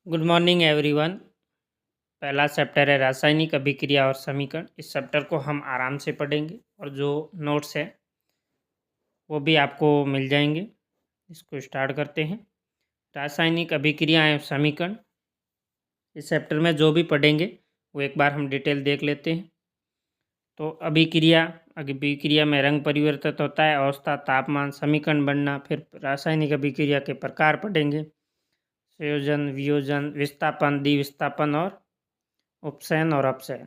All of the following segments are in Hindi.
Good morning everyone. पहला चैप्टर है रासायनिक अभिक्रिया और समीकरण। इस चैप्टर को हम आराम से पढ़ेंगे और जो नोट्स है वो भी आपको मिल जाएंगे। इसको स्टार्ट करते हैं। रासायनिक अभिक्रिया एवं समीकरण, इस चैप्टर में जो भी पढ़ेंगे वो एक बार हम डिटेल देख लेते हैं। तो अभिक्रिया में रंग परिवर्तित होता है, अवस्था, तापमान, समीकरण बनना। फिर रासायनिक अभिक्रिया के प्रकार पढ़ेंगे, संयोजन, वियोजन, विस्थापन, द्विविस्थापन और उपचयन और अपचयन।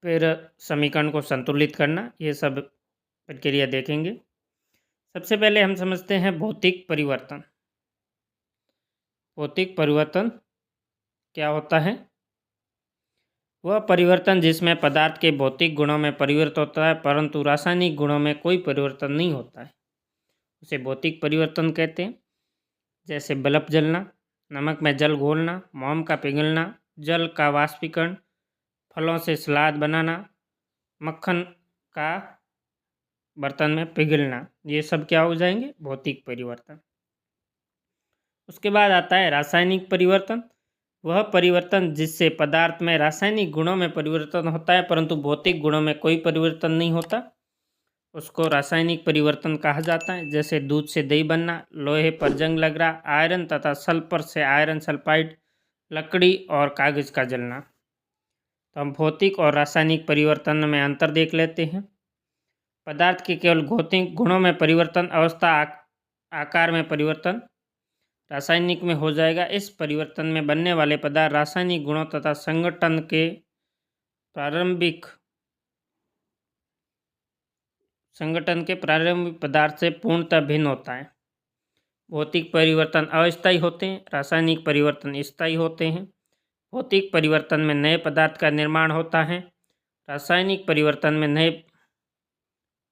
फिर समीकरण को संतुलित करना, ये सब प्रक्रिया देखेंगे। सबसे पहले हम समझते हैं भौतिक परिवर्तन। भौतिक परिवर्तन क्या होता है? वह परिवर्तन जिसमें पदार्थ के भौतिक गुणों में परिवर्तन होता है परंतु रासायनिक गुणों में कोई परिवर्तन नहीं होता है, उसे भौतिक परिवर्तन कहते हैं। जैसे बल्ब जलना, नमक में जल घोलना, मोम का पिघलना, जल का वाष्पीकरण, फलों से सलाद बनाना, मक्खन का बर्तन में पिघलना, ये सब क्या हो जाएंगे? भौतिक परिवर्तन। उसके बाद आता है रासायनिक परिवर्तन। वह परिवर्तन जिससे पदार्थ में रासायनिक गुणों में परिवर्तन होता है परंतु भौतिक गुणों में कोई परिवर्तन नहीं होता, उसको रासायनिक परिवर्तन कहा जाता है। जैसे दूध से दही बनना, लोहे पर जंग लग रहा, आयरन तथा सल्फर से आयरन सल्फाइड, लकड़ी और कागज का जलना। तो हम भौतिक और रासायनिक परिवर्तन में अंतर देख लेते हैं। पदार्थ के केवल भौतिक गुणों में परिवर्तन, अवस्था, आकार में परिवर्तन रासायनिक में हो जाएगा। इस परिवर्तन में बनने वाले पदार्थ रासायनिक गुणों तथा संगठन के प्रारंभिक पदार्थ से पूर्णतः भिन्न होता है। भौतिक परिवर्तन अस्थायी होते हैं, रासायनिक परिवर्तन स्थायी होते हैं। भौतिक परिवर्तन में नए पदार्थ का निर्माण होता है, रासायनिक परिवर्तन में नए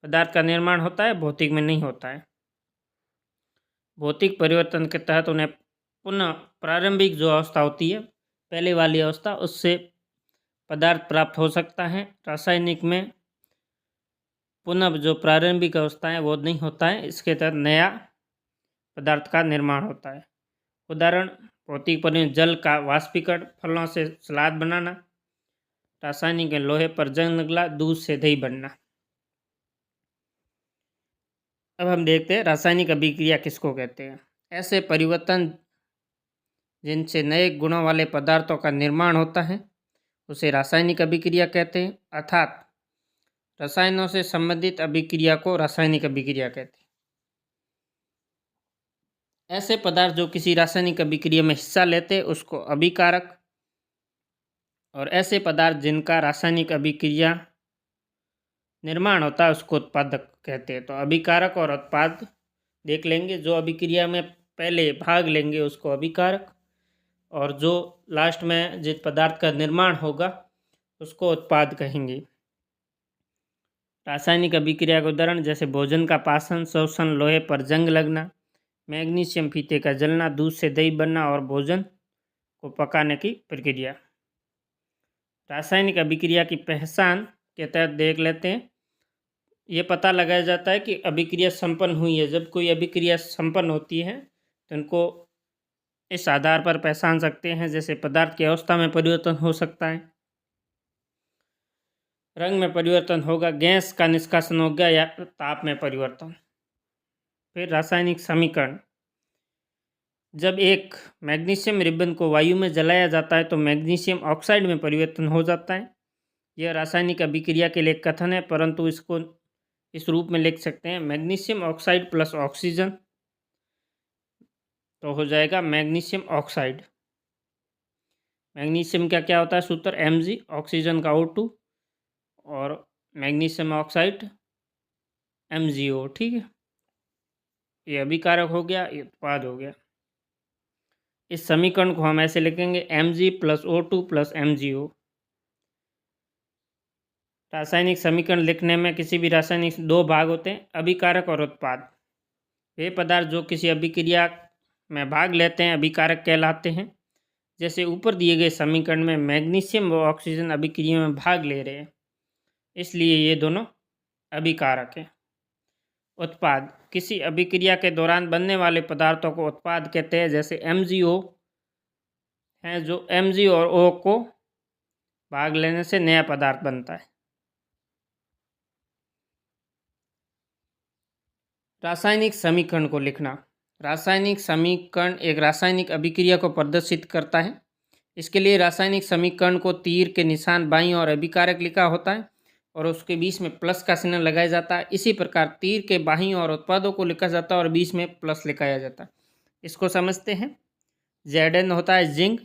पदार्थ का निर्माण होता है, भौतिक में नहीं होता है। भौतिक परिवर्तन के तहत उन्हें पुनः प्रारंभिक जो अवस्था होती है, पहले वाली अवस्था, उससे पदार्थ प्राप्त हो सकता है। रासायनिक में पुनः जो प्रारंभिक अवस्था है वो नहीं होता है, इसके तहत नया पदार्थ का निर्माण होता है। उदाहरण, भौतिक परिवर्तन जल का वाष्पीकरण, फलों से सलाद बनाना। रासायनिक लोहे पर जंग लगना, दूध से दही बनना। अब हम देखते हैं रासायनिक अभिक्रिया किसको कहते हैं। ऐसे परिवर्तन जिनसे नए गुणों वाले पदार्थों का निर्माण होता है उसे रासायनिक अभिक्रिया कहते हैं, अर्थात रसायनों से संबंधित अभिक्रिया को रासायनिक अभिक्रिया कहते हैं। ऐसे पदार्थ जो किसी रासायनिक अभिक्रिया में हिस्सा लेते हैं उसको अभिकारक, और ऐसे पदार्थ जिनका रासायनिक अभिक्रिया निर्माण होता है उसको उत्पादक कहते हैं। तो अभिकारक और उत्पाद देख लेंगे। जो अभिक्रिया में पहले भाग लेंगे उसको अभिकारक, और जो लास्ट में जिस पदार्थ का निर्माण होगा उसको उत्पाद कहेंगे। रासायनिक अभिक्रिया के उदाहरण जैसे भोजन का पाचन, शोषण, लोहे पर जंग लगना, मैग्नीशियम फीते का जलना, दूध से दही बनना और भोजन को पकाने की प्रक्रिया। रासायनिक अभिक्रिया की पहचान के तहत देख लेते हैं। ये पता लगाया जाता है कि अभिक्रिया संपन्न हुई है। जब कोई अभिक्रिया संपन्न होती है तो इनको इस आधार पर पहचान सकते हैं। जैसे पदार्थ की अवस्था में परिवर्तन हो सकता है, रंग में परिवर्तन होगा, गैस का निष्कासन हो गया या ताप में परिवर्तन। फिर रासायनिक समीकरण, जब एक मैग्नीशियम रिबन को वायु में जलाया जाता है तो मैग्नीशियम ऑक्साइड में परिवर्तन हो जाता है। यह रासायनिक अभिक्रिया के लिए कथन है, परंतु इसको इस रूप में लिख सकते हैं, मैग्नीशियम ऑक्साइड प्लस ऑक्सीजन तो हो जाएगा मैग्नीशियम ऑक्साइड। मैग्नीशियम का क्या होता है सूत्र? Mg, ऑक्सीजन का O2 और मैग्नीशियम ऑक्साइड MgO। ठीक है, ये अभिकारक हो गया, ये उत्पाद हो गया। इस समीकरण को हम ऐसे लिखेंगे, Mg plus O2 plus MgO। रासायनिक समीकरण लिखने में किसी भी रासायनिक दो भाग होते हैं, अभिकारक और उत्पाद। वे पदार्थ जो किसी अभिक्रिया में भाग लेते हैं अभिकारक कहलाते हैं। जैसे ऊपर दिए गए समीकरण में मैग्नीशियम व ऑक्सीजन अभिक्रिया में भाग ले रहे हैं, इसलिए ये दोनों अभिकारक हैं। उत्पाद, किसी अभिक्रिया के दौरान बनने वाले पदार्थों को उत्पाद कहते हैं। जैसे MgO हैं, जो Mg और O को भाग लेने से नया पदार्थ बनता है। रासायनिक समीकरण को लिखना। रासायनिक समीकरण एक रासायनिक अभिक्रिया को प्रदर्शित करता है। इसके लिए रासायनिक समीकरण को तीर के निशान बाईं ओर अभिकारक लिखा होता है और उसके बीच में प्लस का चिन्ह लगाया जाता है। इसी प्रकार तीर के बाईं ओर उत्पादों को लिखा जाता है और बीच में प्लस लिखाया जाता है। इसको समझते हैं। Zn होता है जिंक,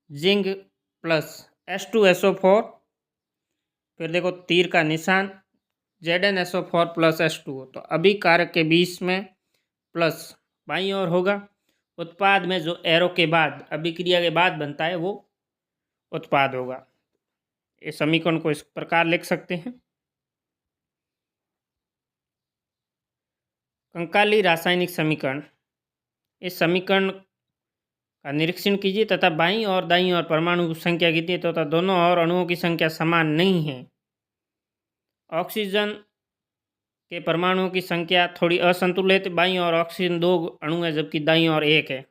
जिंक प्लस H2SO4, फिर देखो तीर का निशान ZnSO4 प्लस H2O, तो अभिकारक के बीच में प्लस बाईं ओर होगा। उत्पाद में जो एरो के बाद अभिक्रिया के बाद बनता है वो उत्पाद होगा। इस समीकरण को इस प्रकार लिख सकते हैं। कंकाली रासायनिक समीकरण। इस समीकरण का निरीक्षण कीजिए तथा बाईं और दाईं ओर परमाणु की संख्या कीजिए तथा दोनों ओर अणुओं की संख्या समान नहीं है। ऑक्सीजन के परमाणुओं की संख्या थोड़ी असंतुलित, बाईं ओर ऑक्सीजन 2 अणु है जबकि दाईं ओर 1 है।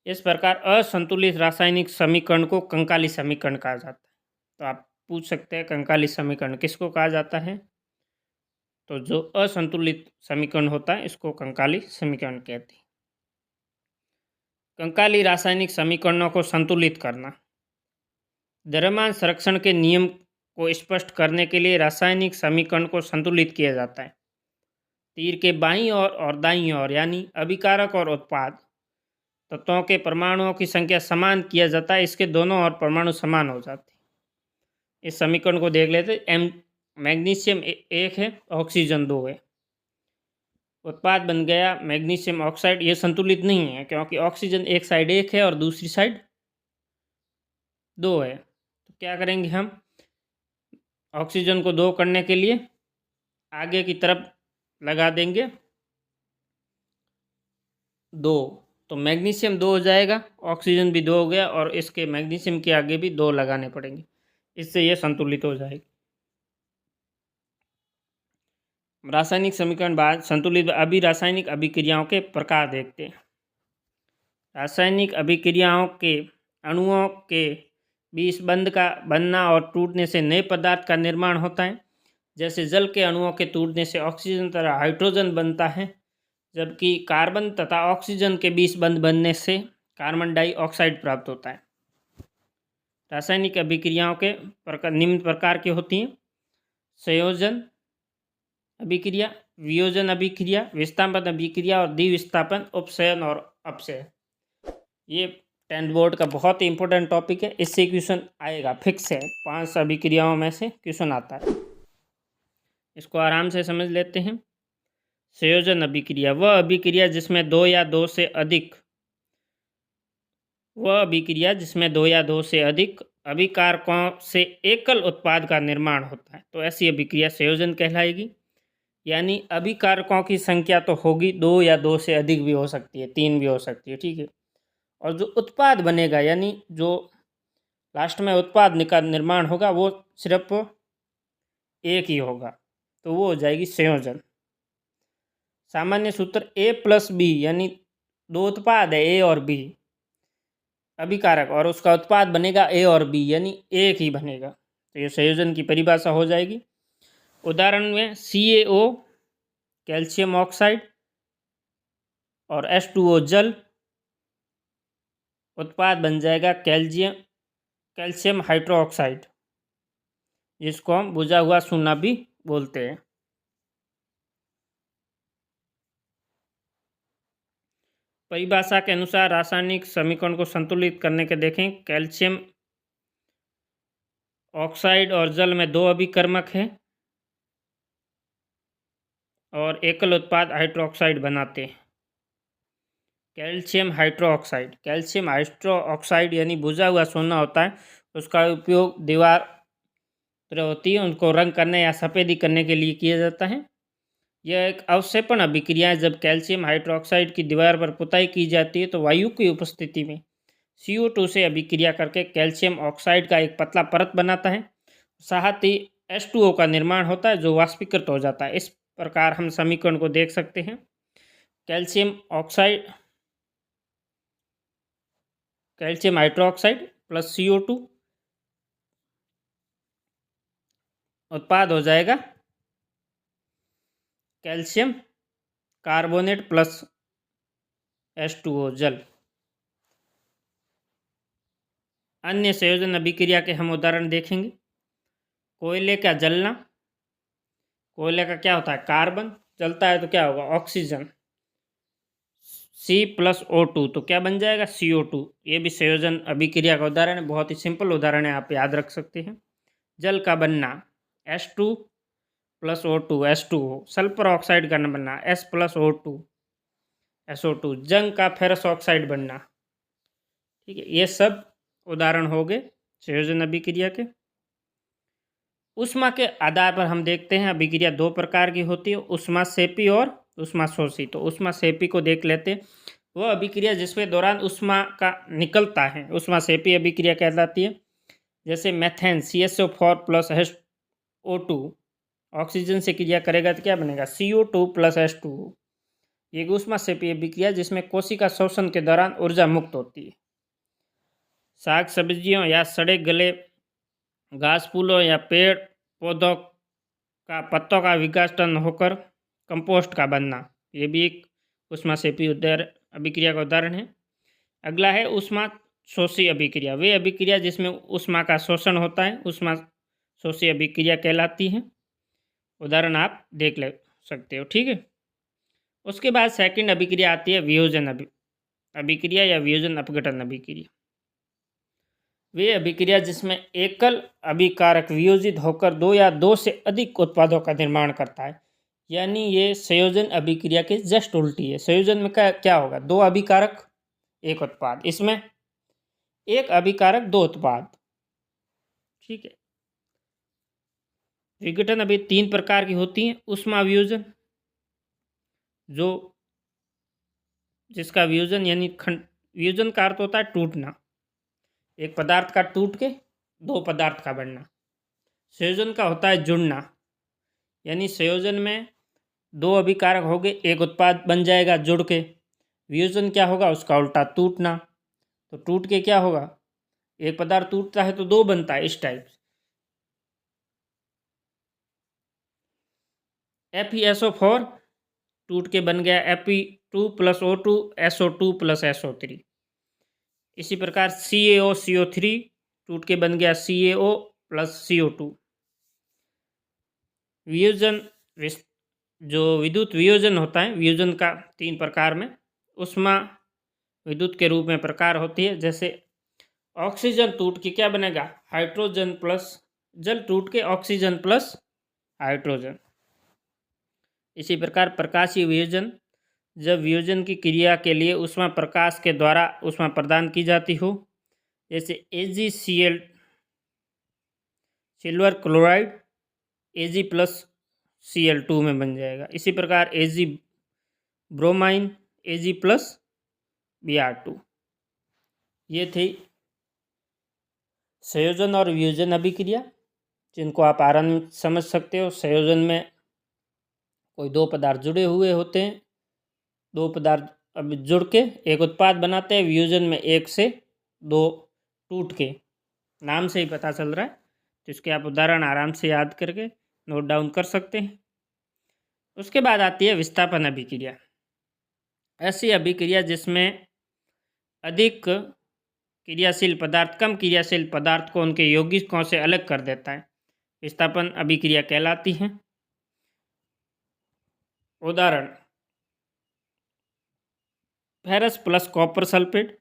इस प्रकार असंतुलित रासायनिक समीकरण को कंकाली समीकरण कहा जाता है। तो आप पूछ सकते हैं कंकाली समीकरण किसको कहा जाता है, तो जो असंतुलित समीकरण होता है इसको कंकाली समीकरण कहते हैं। कंकाली रासायनिक समीकरणों को संतुलित करना। द्रव्यमान संरक्षण के नियम को स्पष्ट करने के लिए रासायनिक समीकरण को संतुलित किया जाता है। तीर के बाईं ओर और दाईं ओर यानी अभिकारक और उत्पाद तत्वों के परमाणुओं की संख्या समान किया जाता है। इसके दोनों ओर परमाणु समान हो जाते हैं। इस समीकरण को देख लेते हैं। मैग्नीशियम 1 है, ऑक्सीजन 2 है। उत्पाद बन गया मैग्नीशियम ऑक्साइड। ये संतुलित नहीं है क्योंकि ऑक्सीजन एक साइड 1 है और दूसरी साइड 2 है। तो क्या करेंगे हम, ऑक्सीजन को 2 करने के लिए आगे की तरफ लगा देंगे 2, तो मैग्नीशियम 2 हो जाएगा, ऑक्सीजन भी 2 हो गया और इसके मैग्नीशियम के आगे भी 2 लगाने पड़ेंगे। इससे ये संतुलित हो जाएगी। रासायनिक समीकरण बाद संतुलित। अभी रासायनिक अभिक्रियाओं के प्रकार देखते हैं। रासायनिक अभिक्रियाओं के अणुओं के बीच बंध का बनना और टूटने से नए पदार्थ का निर्माण होता है। जैसे जल के अणुओं के टूटने से ऑक्सीजन तथा हाइड्रोजन बनता है, जबकि कार्बन तथा ऑक्सीजन के बीच बंध बनने से कार्बन डाइऑक्साइड प्राप्त होता है। रासायनिक अभिक्रियाओं के प्रकार निम्न प्रकार की होती हैं। संयोजन अभिक्रिया, वियोजन अभिक्रिया, विस्थापन अभिक्रिया और द्विविस्थापन, उपचयन और अपचय। ये 10th बोर्ड का बहुत ही इंपॉर्टेंट टॉपिक है। इससे क्वेश्चन आएगा, फिक्स है। 5 अभिक्रियाओं में से क्वेश्चन आता है। इसको आराम से समझ लेते हैं। संयोजन अभिक्रिया वह अभिक्रिया जिसमें 2 या 2 से अधिक अभिकारकों से एकल उत्पाद का निर्माण होता है, तो ऐसी अभिक्रिया संयोजन कहलाएगी। यानी अभिकारकों की संख्या तो होगी 2 या 2 से अधिक भी हो सकती है, 3 भी हो सकती है, ठीक है। और जो उत्पाद बनेगा यानी जो लास्ट में उत्पाद का निर्माण होगा वो सिर्फ एक ही होगा, तो वो हो जाएगी संयोजन। सामान्य सूत्र A+B यानी 2 उत्पाद है A और B अभिकारक और उसका उत्पाद बनेगा A और B यानी एक ही बनेगा, तो ये संयोजन की परिभाषा हो जाएगी। उदाहरण में CaO कैल्शियम ऑक्साइड और H2O जल, उत्पाद बन जाएगा कैल्शियम हाइड्रोक्साइड, जिसको हम बुझा हुआ सोना भी बोलते हैं। परिभाषा के अनुसार रासायनिक समीकरण को संतुलित करने के देखें। कैल्शियम ऑक्साइड और जल में 2 अभिकर्मक हैं और एकल उत्पाद हाइड्रोक्साइड बनाते हैं। कैल्शियम हाइड्रोक्साइड यानी बुझा हुआ सोना होता है, उसका उपयोग दीवार होती है उनको रंग करने या सफ़ेदी करने के लिए किया जाता है। यह एक अवक्षेपण अभिक्रिया है। जब कैल्शियम हाइड्रोक्साइड की दीवार पर पुताई की जाती है तो वायु की उपस्थिति में CO2 से अभिक्रिया करके कैल्शियम ऑक्साइड का एक पतला परत बनाता है, साथ ही H2O का निर्माण होता है जो वाष्पीकृत हो जाता है। इस प्रकार हम समीकरण को देख सकते हैं। Calcium oxide calcium hydroxide plus CO2 उत्पाद हो जाएगा कैल्शियम कार्बोनेट प्लस H2O जल। अन्य संयोजन अभिक्रिया के हम उदाहरण देखेंगे। कोयले का जलना, कोयले का क्या होता है, कार्बन जलता है तो क्या होगा, ऑक्सीजन, C+O2 तो क्या बन जाएगा, CO2। ये भी संयोजन अभिक्रिया का उदाहरण है, बहुत ही सिंपल उदाहरण है, आप याद रख सकते हैं। जल का बनना H2+O2 H2O, सल्फर ऑक्साइड का बनना S+O2 SO2, जंग का फेरस ऑक्साइड बनना। ठीक है, ये सब उदाहरण हो गए संयोजन अभिक्रिया के। ऊष्मा के आधार पर हम देखते हैं अभिक्रिया दो प्रकार की होती है, ऊष्माक्षेपी और ऊष्माशोषी। तो ऊष्माक्षेपी को देख लेते हैं। वह अभिक्रिया जिसके दौरान ऊष्मा का निकलता है ऊष्माक्षेपी अभिक्रिया कहलाती है। जैसे methane CSO4 plus H2O, oxygen से क्रिया करेगा तो क्या बनेगा, CO2 प्लस H2O। ये ऊष्माक्षेपी अभिक्रिया जिसमें कोशिका शोषण के दौरान ऊर्जा मुक्त होती है। साग सब्जियों या सड़े गले घास फूलों या पेड़ पौधों का पत्तों का विघटन होकर कंपोस्ट का बनना, ये भी एक ऊष्माक्षेपी अभिक्रिया का उदाहरण है। अगला है ऊष्मा शोषी अभिक्रिया। वे अभिक्रिया जिसमें ऊष्मा का शोषण होता है ऊष्मा शोषी अभिक्रिया कहलाती है। उदाहरण आप देख ले सकते हो। ठीक है, उसके बाद सेकंड अभिक्रिया आती है वियोजन अभिक्रिया या वियोजन अपघटन अभिक्रिया। वे अभिक्रिया जिसमें एकल अभिकारक वियोजित होकर दो या दो से अधिक उत्पादों का निर्माण करता है। यानी ये संयोजन अभिक्रिया के जस्ट उल्टी है। संयोजन में क्या होगा, दो अभिकारक एक उत्पाद, इसमें एक अभिकारक दो उत्पाद। ठीक है, विघटन अभी तीन प्रकार की होती हैं। ऊष्मा वियोजन, जो जिसका वियोजन यानी वियोजन का अर्थ होता है टूटना, एक पदार्थ का टूट के दो पदार्थ का बनना। संयोजन का होता है जुड़ना, यानी संयोजन में दो अभिकारक हो गए एक उत्पाद बन जाएगा जुड़ के। वियोजन क्या होगा, उसका उल्टा टूटना, तो टूट के क्या होगा, एक पदार्थ टूटता है तो दो बनता है, इस टाइप। FeSO4 टूट के बन गया Fe2+O2 SO2+SO3। इसी प्रकार CaOCO3 टूट के बन गया CaO+CO2। वियोजन, जो विद्युत वियोजन होता है, वियोजन का तीन प्रकार में ऊष्मा विद्युत के रूप में प्रकार होती है। जैसे ऑक्सीजन टूट के क्या बनेगा, हाइड्रोजन प्लस, जल टूट के ऑक्सीजन प्लस हाइड्रोजन। इसी प्रकार प्रकाशीय वियोजन, जब वियोजन की क्रिया के लिए ऊष्मा प्रकाश के द्वारा ऊष्मा प्रदान की जाती हो। जैसे AgCl सिल्वर क्लोराइड Ag+Cl2 में बन जाएगा। इसी प्रकार Ag ब्रोमाइन Ag+Br2। ये थी संयोजन और वियोजन अभिक्रिया, जिनको आप आराम से समझ सकते हो। संयोजन में कोई दो पदार्थ जुड़े हुए होते हैं, दो पदार्थ अब जुड़ के एक उत्पाद बनाते हैं। वियोजन में एक से दो टूट के, नाम से ही पता चल रहा है, तो इसके आप उदाहरण आराम से याद करके नोट डाउन कर सकते हैं। उसके बाद आती है विस्थापन अभिक्रिया। ऐसी अभिक्रिया जिसमें अधिक क्रियाशील पदार्थ कम क्रियाशील पदार्थ को उनके यौगिकों से अलग कर देता है, विस्थापन अभिक्रिया कहलाती है। उदाहरण फेरस प्लस कॉपर सल्फेट,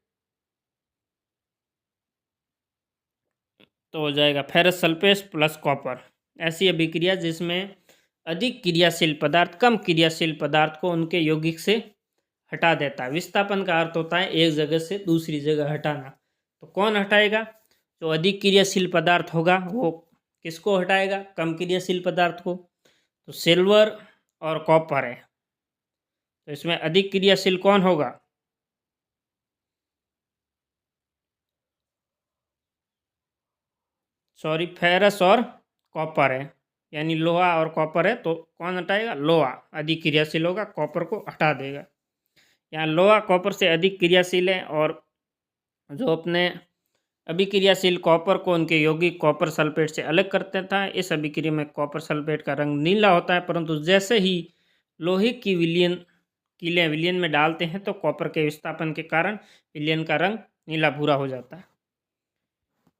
तो हो जाएगा फेरस सल्फेट प्लस कॉपर। ऐसी अभिक्रिया जिसमें अधिक क्रियाशील पदार्थ कम क्रियाशील पदार्थ को उनके यौगिक से हटा देता है। विस्थापन का अर्थ होता है एक जगह से दूसरी जगह हटाना। तो कौन हटाएगा, जो अधिक क्रियाशील पदार्थ होगा वो किसको हटाएगा, कम क्रियाशील पदार्थ को। तो सिल्वर और कॉपर है, तो इसमें अधिक क्रियाशील कौन होगा, सॉरी फेरस और कॉपर है, यानी लोहा और कॉपर है, तो कौन हटाएगा, लोहा अधिक क्रियाशील होगा, कॉपर को हटा देगा। यहाँ लोहा कॉपर से अधिक क्रियाशील है और जो अपने अभिक्रियाशील कॉपर को उनके यौगिक कॉपर सल्फेट से अलग करते था। इस अभिक्रिया में कॉपर सल्फेट का रंग नीला होता है, परंतु जैसे ही लोहे की विलयन में डालते हैं तो कॉपर के विस्थापन के कारण विलयन का रंग नीला भूरा हो जाता है।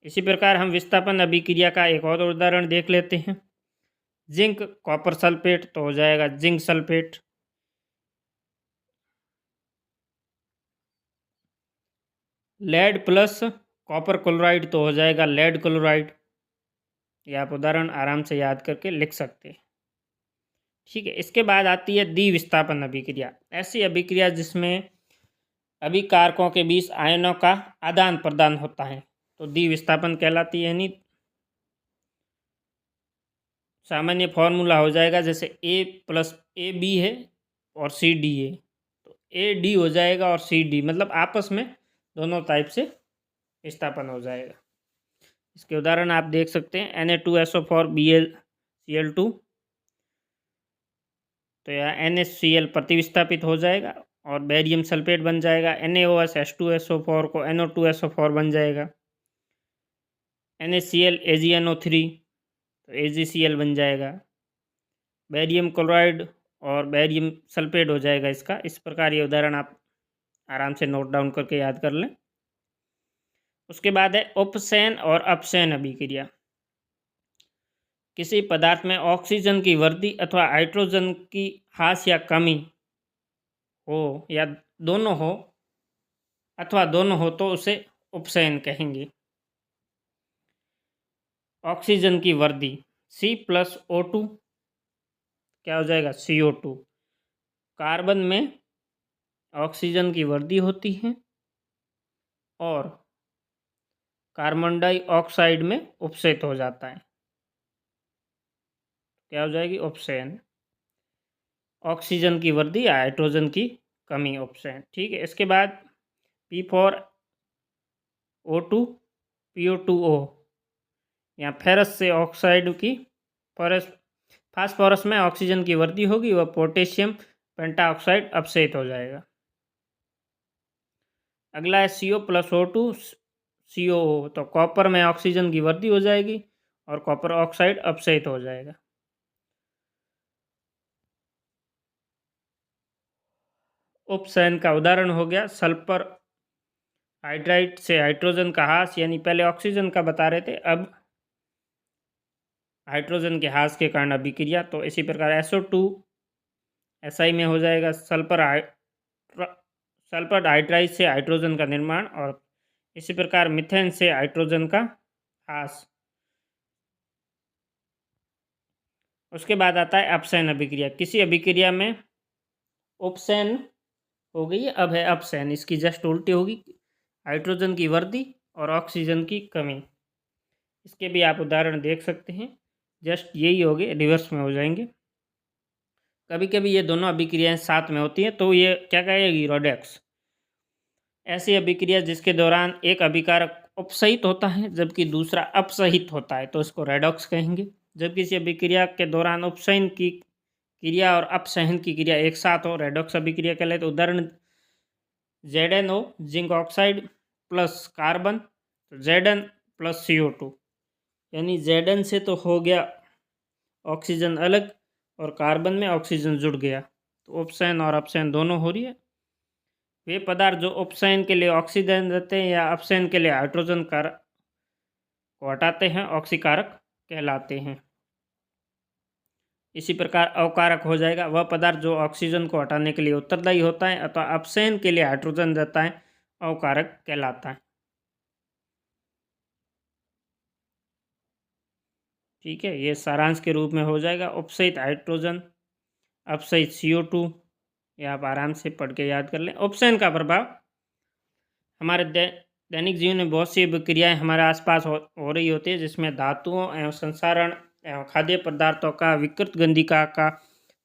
इसी प्रकार हम विस्थापन अभिक्रिया का एक और उदाहरण देख लेते हैं। जिंक कॉपर सल्फेट तो हो जाएगा zinc sulphate. Lead plus copper chloride तो हो जाएगा लेड क्लोराइड। ये आप उदाहरण आराम से याद करके लिख सकते हैं। ठीक है, इसके बाद आती है द्विविस्थापन अभिक्रिया। ऐसी अभिक्रिया जिसमें अभिकारकों के बीच आयनों का आदान प्रदान होता है तो द्विविस्थापन कहलाती है। यानी सामान्य फॉर्मूला हो जाएगा, जैसे ए प्लस ए बी है और सी डी है तो ए डी हो जाएगा और सी डी, मतलब आपस में दोनों टाइप से विस्थापन हो जाएगा। इसके उदाहरण आप देख सकते हैं Na2SO4 BlCl2, तो यह NaCl प्रतिविस्थापित हो जाएगा और बेरियम सल्फेट बन जाएगा। NaOH H2SO4 को NO2SO4 बन जाएगा। NaCl AgNO3 तो AgCl बन जाएगा। बेरियम क्लोराइड और बेरियम सल्फेट हो जाएगा इसका। इस प्रकार ये उदाहरण आप आराम से नोट डाउन करके याद कर लें। उसके बाद है उपसैन और अपसैन अभिक्रिया। किसी पदार्थ में ऑक्सीजन की वृद्धि अथवा हाइड्रोजन की ह्रास या कमी हो या दोनों हो अथवा दोनों हो तो उसे उपसैन कहेंगे। ऑक्सीजन की वृद्धि C+O2 क्या हो जाएगा CO2। कार्बन में ऑक्सीजन की वृद्धि होती है और कार्बन डाइऑक्साइड में उपसैत हो जाता है, क्या हो जाएगी उपसैन। ऑक्सीजन की वृद्धि या हाइड्रोजन की कमी उपसैन। ठीक है, इसके बाद P4O2 PO2O, यहाँ फेरस से ऑक्साइड की फास्फोरस में ऑक्सीजन की वृद्धि होगी वह पोटेशियम पेंटाऑक्साइड अपसैत हो जाएगा। अगला है CO+O2 COO, तो कॉपर में ऑक्सीजन की वृद्धि हो जाएगी और कॉपर ऑक्साइड अपसैत हो जाएगा। उपसैन का उदाहरण हो गया सल्फर हाइड्राइड से हाइड्रोजन का ह्रास, यानी पहले ऑक्सीजन का बता रहे थे, अब हाइड्रोजन के ह्रास के कारण अभिक्रिया। तो इसी प्रकार SO2 SI में हो जाएगा सल्फर हाइड्राइड से हाइड्रोजन का निर्माण और इसी प्रकार मीथेन से हाइड्रोजन का ह्रास। उसके बाद आता है अपसैन अभिक्रिया। किसी अभिक्रिया में उपसैन हो गई है, अब है अपसैन, इसकी जस्ट उल्टी होगी, हाइड्रोजन की वृद्धि और ऑक्सीजन की कमी। इसके भी आप उदाहरण देख सकते हैं, जस्ट यही हो गए, रिवर्स में हो जाएंगे। कभी कभी ये दोनों अभिक्रियाएं साथ में होती हैं तो ये क्या कहेगी रोडेक्स। ऐसी अभिक्रिया जिसके दौरान एक अभिकारक उपसहित होता है जबकि दूसरा अपसहित होता है तो इसको रेडॉक्स कहेंगे। जब किसी अभिक्रिया के दौरान उपसहन की क्रिया और अपसहन की क्रिया एक साथ हो रेडॉक्स अभिक्रिया कहलाए। तो उदाहरण ZnO zinc oxide plus carbon तो Zn प्लस CO2, यानी Zn से तो हो गया ऑक्सीजन अलग और कार्बन में ऑक्सीजन जुड़ गया, तो उपसहन और अपसहन दोनों हो रही है। वे पदार्थ जो उपसहन के लिए ऑक्सीजन देते हैं या अपसहन के लिए हाइड्रोजन कारक को हटाते हैं ऑक्सीकारक कहलाते हैं। इसी प्रकार अवकारक हो जाएगा वह पदार्थ जो ऑक्सीजन को हटाने के लिए उत्तरदायी होता है अथवा अपसहन के लिए हाइड्रोजन देता है, अवकारक कहलाता है। ठीक है, ये सारांश के रूप में हो जाएगा। उपसहित हाइड्रोजन, अपसहित CO2, ये आप आराम से पढ़ के याद कर लें। उपसहन का प्रभाव हमारे दैनिक जीवन में बहुत सी क्रियाएं हमारे आसपास हो रही होती है जिसमें धातुओं एवं संसारण एवं खाद्य पदार्थों का विकृत गंधिका का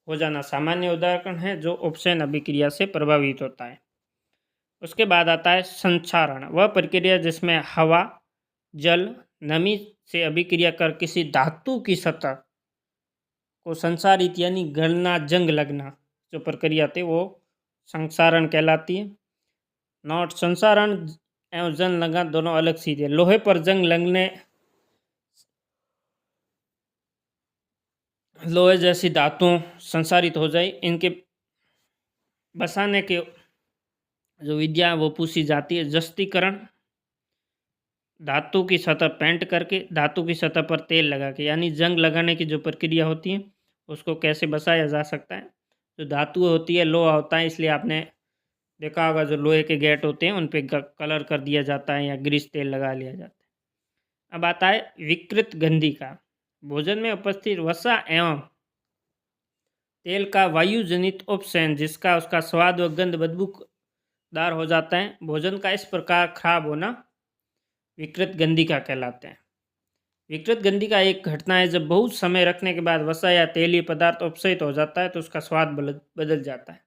हो जाना सामान्य उदाहरण है जो उपसहन अभिक्रिया से प्रभावित होता है। उसके बाद आता है संक्षारण, वह प्रक्रिया जिसमें हवा, जल, नमी से अभिक्रिया कर किसी धातु की सतह को संसारित यानी गलना, जंग लगना जो प्रक्रिया थी वो संक्षारण कहलाती है। नॉट संसारण एवं जंग लगना दोनों अलग चीज़ें। लोहे पर जंग लगने लोहे जैसी धातुओं संसारित हो जाए, इनके बसाने के जो विद्या है वो पूछी जाती है। जस्तीकरण, धातु की सतह पेंट करके धातु की सतह पर तेल लगा के, यानी जंग लगाने की जो प्रक्रिया होती है उसको कैसे बसाया जा सकता है। जो धातु होती है लोहा होता है, इसलिए आपने देखा होगा जो लोहे के गेट होते हैं उन पे कलर कर दिया जाता है या ग्रीस तेल लगा लिया जाता है। अब आता है विकृत गंधी का। भोजन में उपस्थित वसा एवं तेल का वायु जनित उपसैन जिसका उसका स्वाद व गंध बदबूदार हो जाता है, भोजन का इस प्रकार खराब होना विकृत गंधी का कहलाते हैं। विकृत गंधी का एक घटना है जब बहुत समय रखने के बाद वसा या तेलीय पदार्थ उपसहित हो जाता है तो उसका स्वाद बदल जाता है।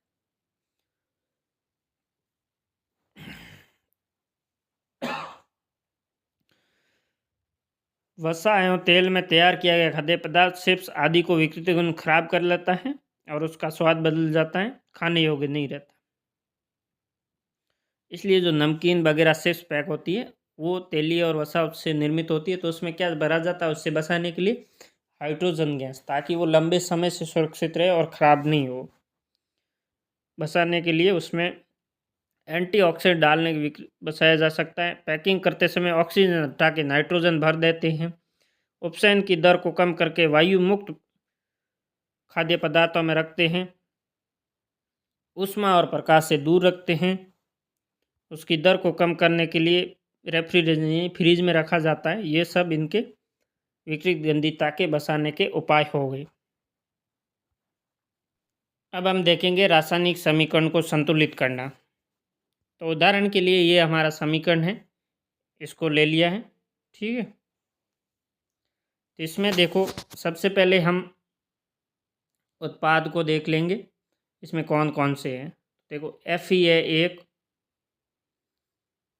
वसा एवं तेल में तैयार किया गया खाद्य पदार्थ चिप्स आदि को विकृत गुण खराब कर लेता है और उसका स्वाद बदल जाता है, खाने योग्य नहीं रहता। इसलिए जो नमकीन वगैरह चिप्स पैक होती है वो तेलीय और वसा से निर्मित होती है, तो उसमें क्या भरा जाता है उससे बचाने के लिए हाइड्रोजन गैस, ताकि वो लंबे समय से सुरक्षित रहे और ख़राब नहीं हो। बचाने के लिए उसमें एंटीऑक्सीडेंट डालने के बचाया जा सकता है। पैकिंग करते समय ऑक्सीजन हटा के नाइट्रोजन भर देते हैं। उपसैन की दर को कम करके वायु मुक्त खाद्य पदार्थों में रखते हैं। ऊष्मा और प्रकाश से दूर रखते हैं। उसकी दर को कम करने के लिए रेफ्रिजरेटर फ्रीज में रखा जाता है। ये सब इनके विकृत गंधीता के बचाने के उपाय हो गए। अब हम देखेंगे रासायनिक समीकरण को संतुलित करना। तो उदाहरण के लिए ये हमारा समीकरण है, इसको ले लिया है, ठीक है। तो इसमें देखो सबसे पहले हम उत्पाद को देख लेंगे, इसमें कौन कौन से हैं। देखो Fe है एक,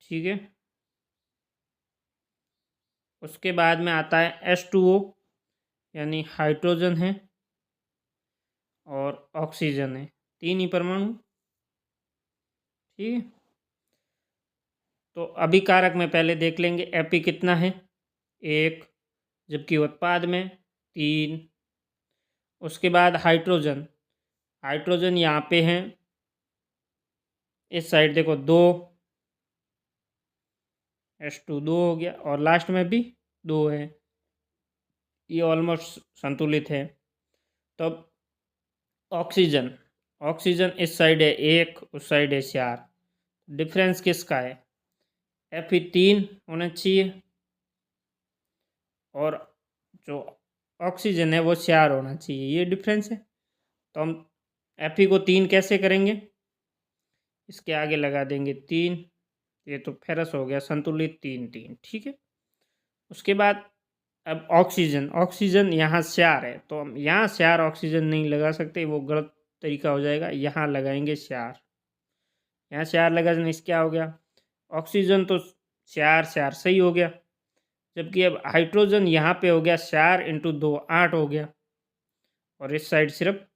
ठीक है। उसके बाद में आता है H2O यानी हाइड्रोजन है और ऑक्सीजन है, तीन ही परमाणु, ठीक है। तो अभिकारक में पहले देख लेंगे Fe कितना है, एक, जबकि उत्पाद में तीन। उसके बाद हाइड्रोजन, हाइड्रोजन यहाँ पे हैं, इस साइड देखो दो, H2 दो हो गया और लास्ट में भी दो है, ये ऑलमोस्ट संतुलित है। तो अब ऑक्सीजन, ऑक्सीजन इस साइड है एक, उस साइड है चार, डिफरेंस किसका है, Fe तीन होना चाहिए और जो ऑक्सीजन है वो चार होना चाहिए, ये डिफरेंस है। तो हम Fe को तीन कैसे करेंगे, इसके आगे लगा देंगे तीन, ये तो फेरस हो गया संतुलित, तीन तीन, ठीक है। उसके बाद अब ऑक्सीजन, ऑक्सीजन यहाँ चार है तो हम यहाँ चार ऑक्सीजन नहीं लगा सकते, वो गलत तरीका हो जाएगा। यहाँ लगाएंगे चार, यहाँ चार लगाने से क्या हो गया, ऑक्सीजन तो चार चार सही हो गया, जबकि अब हाइड्रोजन यहाँ पे हो गया चार इंटू दो आठ हो गया और इस साइड सिर्फ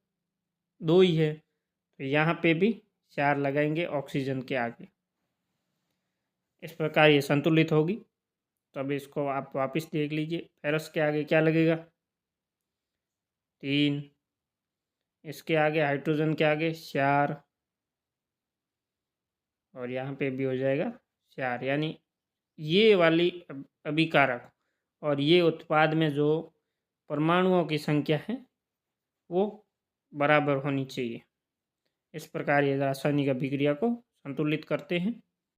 दो ही है, तो यहाँ पे भी चार लगाएंगे ऑक्सीजन के आगे। इस प्रकार ये संतुलित होगी। तो अब इसको आप वापस देख लीजिए, फेरस के आगे क्या लगेगा, तीन, इसके आगे हाइड्रोजन के आगे चार और यहाँ पे भी हो जाएगा चार, यानी ये वाली अभिकारक और ये उत्पाद में जो परमाणुओं की संख्या है वो बराबर होनी चाहिए। इस प्रकार ये रासायनिक अभिक्रिया को संतुलित करते हैं।